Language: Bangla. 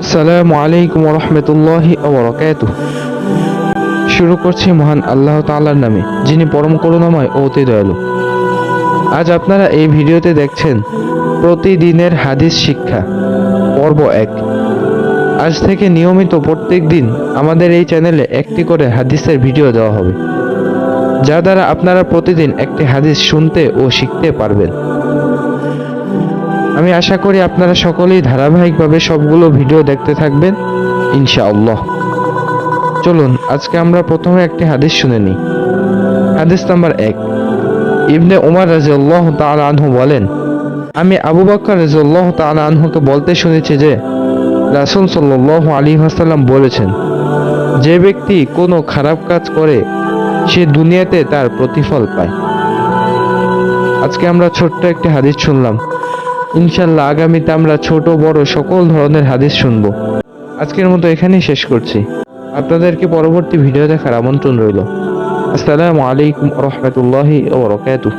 আসসালামু আলাইকুম ওয়া রাহমাতুল্লাহি ওয়া বারাকাতুহু। শুরু করছি মহান আল্লাহ তাআলার নামে, যিনি পরম করুণাময় ও অতি দয়ালু। আজ আপনারা এই ভিডিওতে দেখছেন প্রতিদিনের হাদিস শিক্ষা পর্ব 1। আজ থেকে নিয়মিত প্রত্যেক দিন আমাদের এই চ্যানেলে একটি করে হাদিসের ভিডিও দেওয়া হবে, যা দ্বারা আপনারা প্রতিদিন একটি হাদিস শুনতে ও শিখতে পারবেন। আমি আশা করি আপনারা সকলেই ধারাবাহিকভাবে সবগুলো ভিডিও দেখতে থাকবেন ইনশাআল্লাহ। চলুন আজকে আমরা প্রথমে একটি হাদিস শুনে নিই। হাদিস নাম্বার 1। ইবনে উমর রাদিয়াল্লাহু তাআলা আনহু বলেন, আমি আবু বকর রাদিয়াল্লাহু তাআলা আনহুকে বলতে শুনেছি যে রাসূল সাল্লাল্লাহু আলাইহি ওয়াসাল্লাম বলেছেন, যে ব্যক্তি কোনো খারাপ কাজ করে সে দুনিয়াতে তার প্রতিফল পায়। আজকে আমরা ছোট্ট একটি হাদিস শুনলাম। ইনশাআল্লাহ আগামীতে আমরা ছোট বড় সকল ধরনের হাদিস শুনব। আজকের মতো এখানেই শেষ করছি। আপনাদেরকে পরবর্তী ভিডিও দেখার আমন্ত্রণ রইল। আসসালামু আলাইকুম ওয়া রাহমাতুল্লাহি ওয়া বারাকাতুহু।